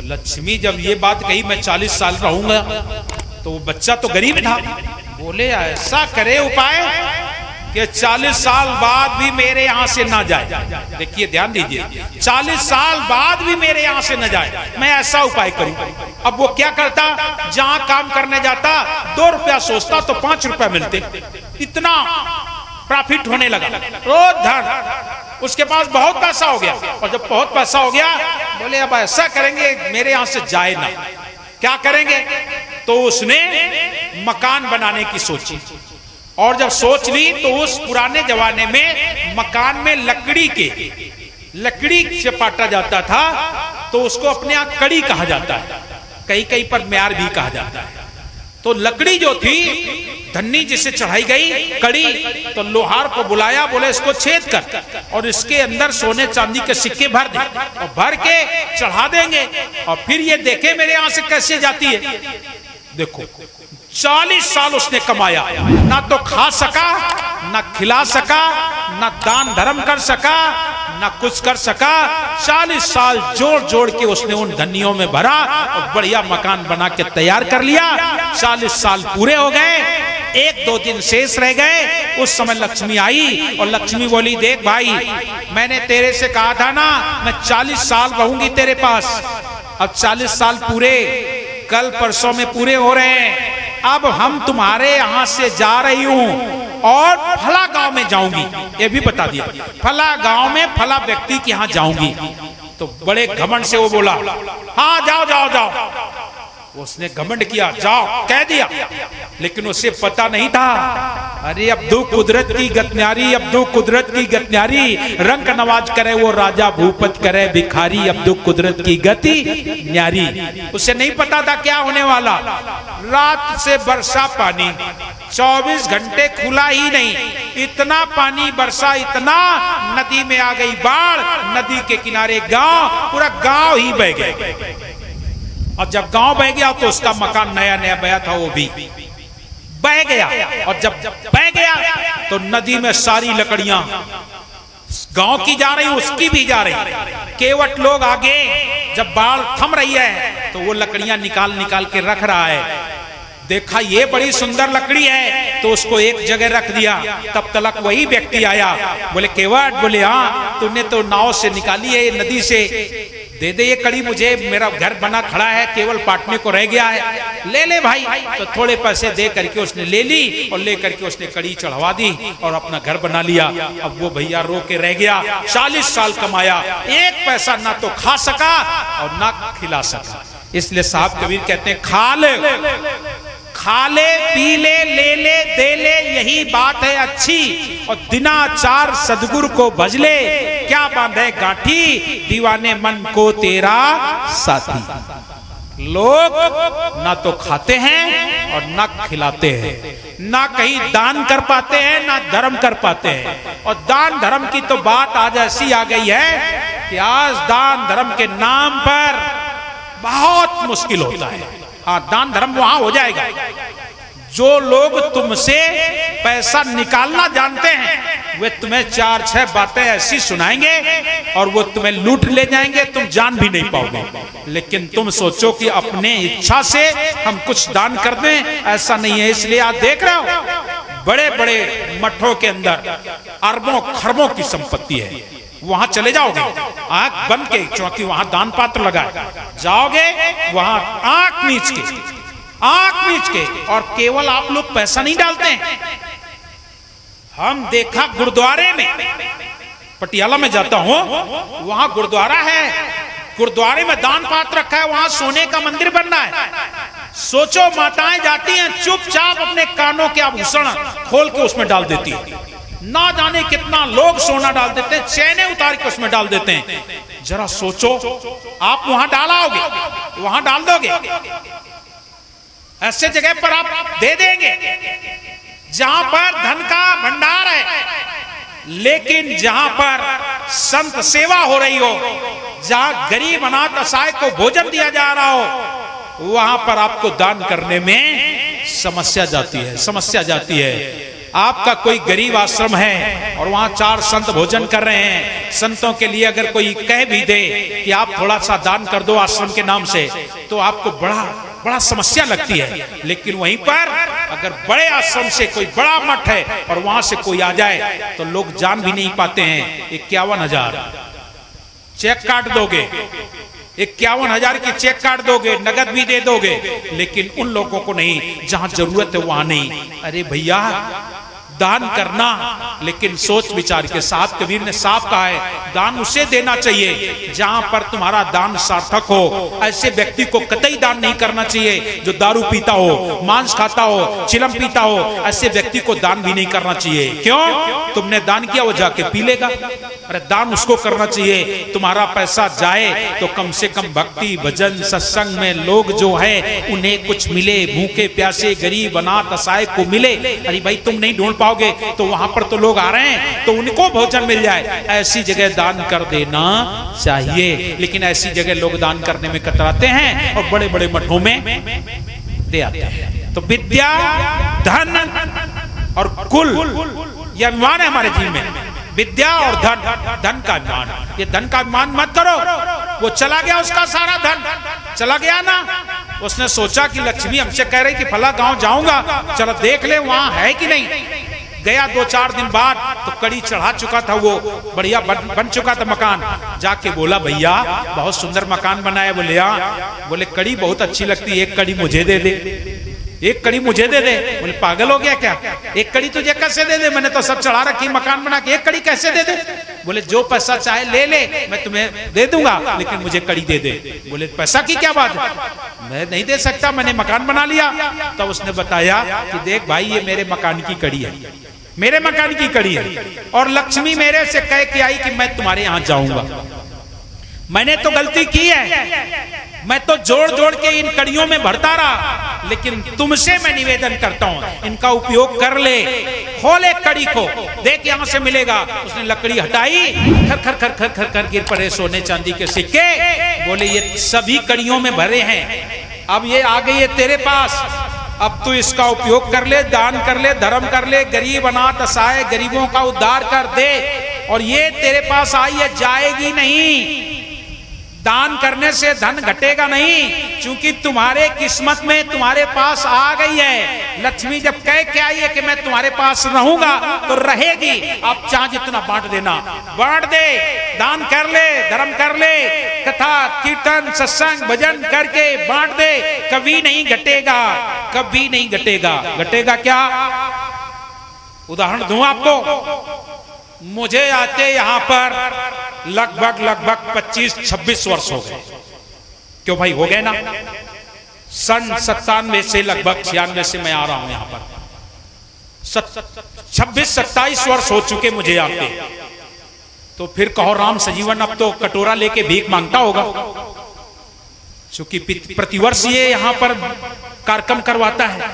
लक्ष्मी जब ये बात कही मैं 40 साल रहूंगा, तो वो बच्चा तो गरीब था, बोले ऐसा करे उपाय कि 40 साल बाद भी मेरे यहाँ से ना जाए। देखिए ध्यान दीजिए, 40 साल बाद भी मेरे यहाँ से न जाए, मैं ऐसा उपाय करूं। अब वो क्या करता, जहां काम करने जाता 2 रुपया सोचता तो 5 रुपया मिलते, इतना प्रॉफिट होने लगा, रोज धन, उसके पास बहुत पैसा हो गया। और जब बहुत पैसा हो गया, बोले अब ऐसा करेंगे मेरे यहाँ से जाए ना, क्या करेंगे? तो उसने मकान बनाने की सोची, और जब सोच ली तो उस पुराने जमाने में मकान में लकड़ी से पाटा जाता था, तो उसको अपने यहाँ कड़ी कहा जाता है, कहीं कहीं पर म्यार भी कहा जाता है। तो लकड़ी जो थी धन्नी जिसे चढ़ाई गई कड़ी, तो लोहार को बुलाया, बोले इसको छेद कर और इसके अंदर सोने चांदी के सिक्के भर दे, और भर के चढ़ा देंगे, और फिर ये देखे मेरे यहाँ से कैसे जाती है। देखो 40 साल उसने कमाया, ना तो खा सका, ना खिला सका, ना दान धर्म कर सका, ना कुछ कर सका। 40 साल जोड़ जोड़ के उसने उन धनियों में भरा और बढ़िया मकान बना के तैयार कर लिया। 40 साल पूरे हो गए, 1-2 दिन शेष रह गए। उस समय लक्ष्मी आई और लक्ष्मी बोली, देख भाई, मैंने तेरे से कहा था ना मैं 40 साल रहूंगी तेरे पास, अब 40 साल पूरे कल परसों में पूरे हो रहे हैं। अब हम तुम्हारे यहां से जा रही हूं और फला गांव में जाऊंगी, ये भी बता दिया, फला गांव में फला व्यक्ति के यहां जाऊंगी। तो बड़े घमंड से वो बोला, हाँ जाओ जाओ जाओ। उसने घमंड किया, जाओ कह दिया, लेकिन उसे पता नहीं था, अरे अब्दू कुदरत की गतन्यारी, अब्दू कुदरत की गतन्यारी, रंग नवाज करे वो राजा भूपत करे भिखारी, अब्दू कुदरत की गति न्यारी। उसे नहीं पता था क्या होने वाला। रात से बरसा पानी, 24 घंटे खुला ही नहीं, इतना पानी बरसा, इतना नदी में आ गई बाढ़, नदी के किनारे गांव, पूरा गांव ही बह गया। और जब गांव बह गया तो उसका मकान नया नया बया था, वो भी बह गया। और जब बह गया तो नदी में सारी लकड़ियां गांव की जा रही, उसकी भी जा रही। केवट लोग आगे जब बाढ़ थम रही है तो वो लकड़ियां निकाल निकाल के रख रहा है। देखा ये बड़ी सुंदर लकड़ी है, तो उसको एक जगह रख दिया। तब तक वही व्यक्ति आया, बोले केवट, बोले हाँ तूने तो नाव से निकाली है नदी से, दे दे ये कड़ी मुझे, मेरा घर बना खड़ा है, केवल पाटने को रह गया है, ले ले भाई। तो थोड़े पैसे दे करके उसने ले ली और ले करके उसने कड़ी चढ़वा दी और अपना घर बना लिया। अब वो भैया रो के रह गया, 40 साल कमाया, एक पैसा ना तो खा सका और ना खिला सका। इसलिए साहब कबीर कहते हैं, खा ले पी ले ले दे ले, यही बात है अच्छी, और दिनाचार सदगुरु को भजले, क्या बांधे गांठी, दीवाने मन को तेरा साथी। लोग ना तो खाते हैं और ना खिलाते हैं, ना कहीं दान कर पाते हैं, ना धर्म कर पाते हैं। और दान धर्म की तो बात आज ऐसी आ गई है कि आज दान धर्म के नाम पर बहुत मुश्किल होता है। हाँ, दान धर्म वहां हो जाएगा जो लोग तुमसे पैसा निकालना जानते हैं, वे तुम्हें 4-6 बातें ऐसी सुनाएंगे और वो तुम्हें लूट ले जाएंगे, तुम जान भी नहीं पाओगे। लेकिन तुम सोचो कि अपने इच्छा से हम कुछ दान कर दें, ऐसा नहीं है। इसलिए आप देख रहे हो बड़े बड़े मठों के अंदर अरबों खरबों की संपत्ति है, वहां चले जाओगे आंख बंद के, क्योंकि वहां दान पात्र लगा है, जाओगे वहां आंख नीच के, और केवल आप लोग पैसा नहीं डालते हैं। हम देखा गुरुद्वारे में, पटियाला में जाता हूं, वहां गुरुद्वारा है, गुरुद्वारे में दान पात्र रखा है, वहां सोने का मंदिर बनना है। सोचो माताएं जाती हैं चुपचाप अपने कानों के आभूषण खोल के उसमें डाल देती है, ना जाने कितना लोग सोना डाल देते हैं, चैने उतार के उसमें डाल देते हैं। जरा सोचो, आप वहां डालोगे, वहां डाल दोगे, ऐसे जगह पर आप दे देंगे जहां पर धन का भंडार है। लेकिन जहां पर संत सेवा हो रही हो, जहां गरीब अनाथ असहाय को भोजन दिया जा रहा हो, वहां पर आपको दान करने में समस्या जाती है। आपका कोई गरीब आश्रम है और वहां 4 संत भोजन कर रहे हैं, संतों के लिए अगर कोई कह भी दे कि आप थोड़ा सा दान कर दो आश्रम के नाम से, तो आपको बड़ा समस्या लगती है। लेकिन वहीं पर अगर बड़े आश्रम से कोई बड़ा मठ है और वहां से कोई आ जाए तो लोग जान भी नहीं पाते हैं। 51,000 चेक काट दोगे, 51,000 की चेक काट दोगे, नगद भी दे दोगे, लेकिन उन लोगों को नहीं जहां जरूरत है वहां नहीं। अरे भैया दान करना, लेकिन सोच विचार के साथ। कबीर ने साफ कहा है दान उसे देना चाहिए जहां पर तुम्हारा दान सार्थक हो। ऐसे व्यक्ति को कतई दान नहीं करना चाहिए जो दारू पीता हो, मांस खाता हो, चिलम पीता हो। ऐसे व्यक्ति को दान भी नहीं करना चाहिए। क्यों? तुमने दान किया वो जाके पी लेगा। अरे दान उसको करना चाहिए, तुम्हारा पैसा जाए तो कम से कम भक्ति भजन सत्संग में लोग जो है उन्हें कुछ मिले, भूखे प्यासे गरीब अनाथ असहाय को मिले। अरे भाई तुम नहीं ढूंढ पाओगे तो वहां पर तो लोग आ रहे हैं तो उनको भोजन मिल जाए, ऐसी जगह दान कर देना चाहिए। लेकिन ऐसी जगह लोग दान करने में कतराते हैं और बड़े बड़े मठों में दे आते हैं। तो विद्या धन और कुल यह अभिमान है हमारे जीवन में। विद्या और धन का अभिमान। ये धन का अभिमान मत करो। वो चला गया, उसका सारा धन चला गया ना। उसने सोचा कि लक्ष्मी हमसे कह रही कि फला गांव जाऊंगा, चलो देख ले वहां है कि नहीं। गया 2-4 दिन बाद तो कड़ी चढ़ा चुका था, वो बढ़िया बन चुका था मकान। जाके बोला भैया बहुत सुंदर मकान बनाया। बोले हाँ। बोले कड़ी बहुत अच्छी लगती है, एक कड़ी मुझे दे दे, एक कड़ी मुझे दे दे। बोले पागल हो गया क्या, एक कड़ी तुझे कैसे दे दे, मैंने तो सब चढ़ा रखी मकान बना के, एक कड़ी कैसे दे दे। बोले जो पैसा चाहे ले ले, मैं तुम्हें दे दूंगा, लेकिन मुझे कड़ी दे दे। बोले पैसा की क्या बात है, मैं नहीं दे सकता, मैंने मकान बना लिया। तब उसने बताया कि देख भाई ये मेरे मकान की कड़ी है, मेरे मकान की कड़ी है, और लक्ष्मी मेरे से कह के आई कि मैं तुम्हारे यहां जाऊंगा। मैंने तो गलती की है, मैं तो जोड़ जोड़ के इन कड़ियों में भरता रहा, लेकिन तुमसे मैं निवेदन करता हूं इनका उपयोग कर ले। खोले कड़ी को, देख यहां से मिलेगा। उसने लकड़ी हटाई, खर खर खर खर खर कर गिर पड़े सोने चांदी के सिक्के। बोले ये सभी कड़ियों में भरे हैं, अब ये आ गई है तेरे पास, अब तू इसका उपयोग कर ले, दान कर ले, धर्म कर ले, गरीब अनाथ असहाय गरीबों का उद्धार कर दे। और ये तेरे पास आई है, जाएगी नहीं। दान करने से धन घटेगा नहीं, क्योंकि तुम्हारे किस्मत में तुम्हारे पास आ गई है। लक्ष्मी जब कह के आई है कि मैं तुम्हारे पास रहूंगा तो रहेगी। आप चाहे जितना बांट देना, बांट दे, दान कर ले, धर्म कर ले, कथा कीर्तन सत्संग भजन करके बांट दे, कभी नहीं घटेगा, कभी नहीं घटेगा। घटेगा क्या? उदाहरण दूं आपको। मुझे आते यहां पर लगभग 25-26 वर्ष हो गए। क्यों भाई हो गए ना। सन 97 से लगभग 96 से मैं आ रहा हूं यहां पर। 26-27 वर्ष हो चुके मुझे आते। तो फिर कहो राम सजीवन अब तो कटोरा लेके भीख मांगता होगा, क्योंकि प्रतिवर्ष ये यहां पर कार्यक्रम करवाता है।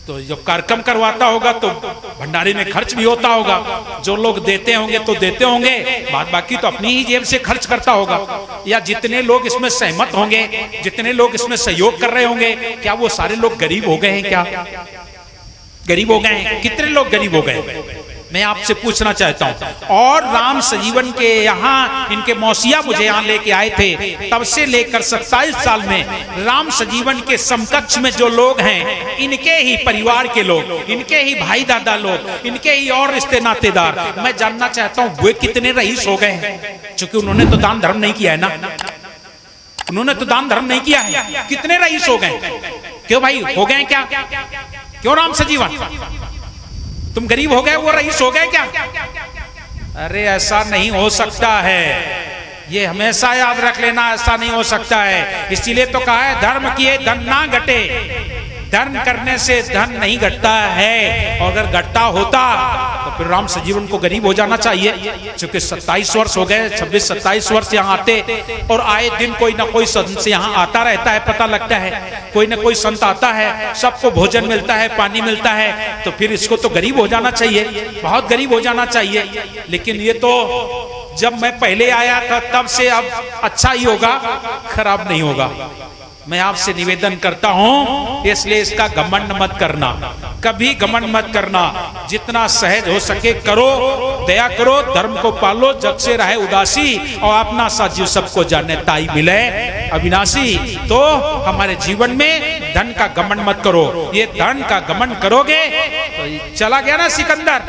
तो जब कार्यक्रम करवाता होगा तो भंडारे में खर्च भी होता होगा। जो लोग देते होंगे तो देते होंगे, बाद बाकी तो अपनी ही जेब से खर्च करता होगा। या जितने लोग इसमें सहमत होंगे, जितने लोग इसमें सहयोग कर रहे होंगे, क्या वो सारे लोग गरीब हो गए हैं? क्या गरीब हो गए हैं? कितने लोग गरीब हो गए? मैं आपसे पूछना चाहता हूं। और राम सजीवन के यहाँ इनके मौसिया मुझे यहाँ लेके आए थे, तब से लेकर 27 साल में राम सजीवन के समकक्ष में जो लोग हैं, इनके ही परिवार के लोग, इनके ही भाई दादा लोग, इनके ही और रिश्ते नातेदार, मैं जानना चाहता हूं वे कितने रईस हो गए हैं। क्योंकि उन्होंने तो दान धर्म नहीं किया है ना, उन्होंने तो दान धर्म नहीं किया है। कितने रईस हो गए? क्यों भाई हो गए क्या? क्यों राम सजीवन तुम गरीब हो गए, वो रईस हो गए क्या? अरे ऐसा नहीं हो सकता है, ये हमेशा याद रख लेना, ऐसा नहीं हो सकता है। इसीलिए तो कहा है धर्म किए धन ना घटे। धर्म करने से धन नहीं घटता है, और अगर घटता होता तो फिर राम सजीवन को गरीब हो जाना चाहिए। क्योंकि 27 वर्ष हो गए, 26-27 वर्ष यहाँ आते, और आए दिन कोई ना कोई संत यहाँ आता रहता है, पता लगता है कोई ना कोई संत आता है, सबको भोजन मिलता है, पानी मिलता है, तो फिर इसको तो गरीब हो जाना चाहिए, बहुत गरीब हो जाना चाहिए। लेकिन ये तो जब मैं पहले आया था तब से अब अच्छा ही होगा, खराब नहीं होगा। मैं आपसे निवेदन करता हूं, इसलिए इसका घमंड मत करना, कभी घमंड मत करना। जितना सहज हो सके करो, दया करो, धर्म को पालो, जग से रहे उदासी, और अपना सा जीव सबको जाने ताई मिले अविनाशी। तो हमारे जीवन में धन का घमंड मत करो। ये धन का घमंड करोगे तो चला गया ना सिकंदर,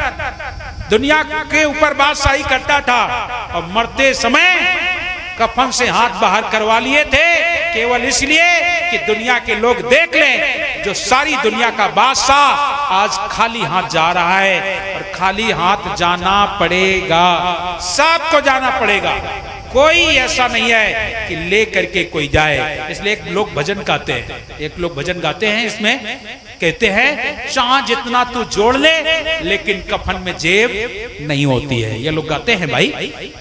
दुनिया के ऊपर बादशाही करता था, और मरते समय कफन से हाथ बाहर करवा लिए थे, केवल इसलिए कि दुनिया के लोग देख लें जो सारी दुनिया का बादशाह आज खाली हाथ जा रहा है, और खाली हाथ जाना पड़ेगा, सबको जाना पड़ेगा। कोई ऐसा नहीं है कि ले करके कोई जाए। इसलिए एक लोग भजन गाते हैं, एक लोग भजन गाते हैं, इसमें कहते हैं चाह जितना तू जोड़ ले लेकिन कफन में जेब नहीं होती है। ये लोग गाते हैं भाई,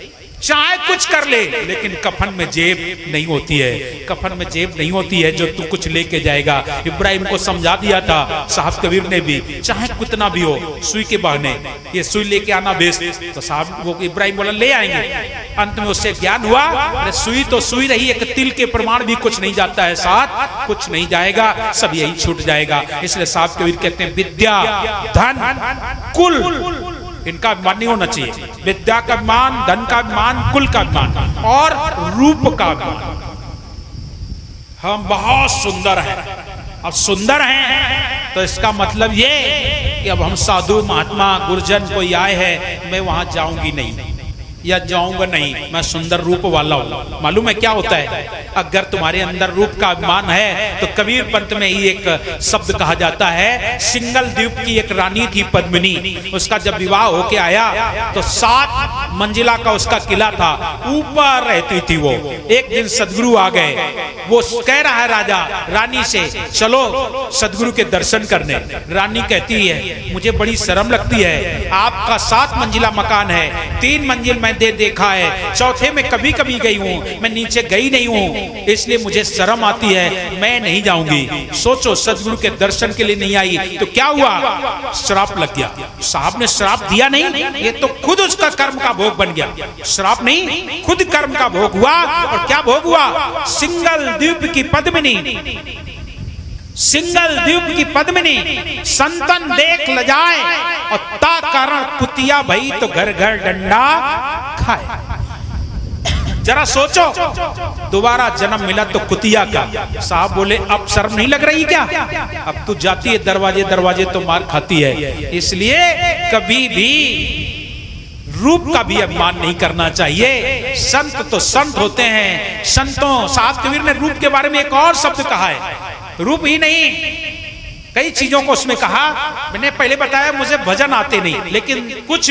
चाहे कुछ कर ले लेकिन कफन में जेब नहीं होती है, कफन में जेब नहीं होती है जो तू कुछ लेके जाएगा। इब्राहिम को समझा दिया था साहब कबीर ने भी, चाहे कितना भी हो, सुई के बहाने ये सुई लेके आना बेस्ट, तो साहब वो इब्राहिम बोला ले आएंगे। अंत में उससे ज्ञान हुआ, अरे सुई तो सुई रही, एक तिल के प्रमाण भी कुछ नहीं जाता है, साथ कुछ नहीं जाएगा, सब यही छूट जाएगा। इसलिए साहब कबीर कहते हैं विद्या, धन, कुल, इनका अभिमान नहीं होना चाहिए। विद्या का अभिमान, धन का अभिमान, कुल का अभिमान और रूप का अभिमान। हम बहुत सुंदर हैं, अब सुंदर हैं तो इसका मतलब ये कि अब हम साधु महात्मा गुरुजन कोई आए हैं, मैं वहां जाऊंगी नहीं या जाऊंगा नहीं, मैं सुंदर रूप वाला हूं। मालूम है क्या होता है, अगर तुम्हारे अंदर रूप का अभिमान है तो कबीर पंथ में ही एक शब्द कहा जाता है, सिंगल द्वीप की एक रानी थी पद्मिनी, उसका जब विवाह होके आया तो 7 मंजिला का उसका किला था, ऊपर रहती थी वो। एक दिन सदगुरु आ गए, वो कह रहा है राजा रानी से चलो सदगुरु के दर्शन करने। रानी कहती है मुझे बड़ी शर्म लगती है, आपका 7 मंजिला मकान है, 3 मंजिल मैं देखा है, चौथे में कभी कभी गई हूं, मैं नीचे गई नहीं हूं, इसलिए मुझे शर्म आती है, मैं नहीं जाऊंगी। सोचो सदगुरु के दर्शन के लिए नहीं आई तो क्या हुआ, श्राप लग गया। साहब ने श्राप दिया नहीं, ये तो खुद उसका कर्म का भोग बन गया, श्राप नहीं, खुद कर्म का भोग हुआ। और क्या भोग हुआ, सिंगल द्वीप की पद्मिनी, सिंगल द्वीप की पद्मिनी संतन देख ल जाए, और ता कारण कुतिया भई तो घर घर डंडा खाए। जरा सोचो, दोबारा जन्म मिला तो कुतिया का। साहब बोले अब शर्म नहीं लग रही क्या, अब तू जाती है दरवाजे दरवाजे तो मार खाती है। इसलिए कभी भी रूप का भी अभिमान नहीं करना चाहिए। संत तो संत होते हैं, संतों, साहब कबीर ने रूप के बारे में एक और शब्द कहा है, रूप ही नहीं कई चीजों को उसमें कहा। मैंने पहले बताया मुझे भजन आते नहीं, लेकिन कुछ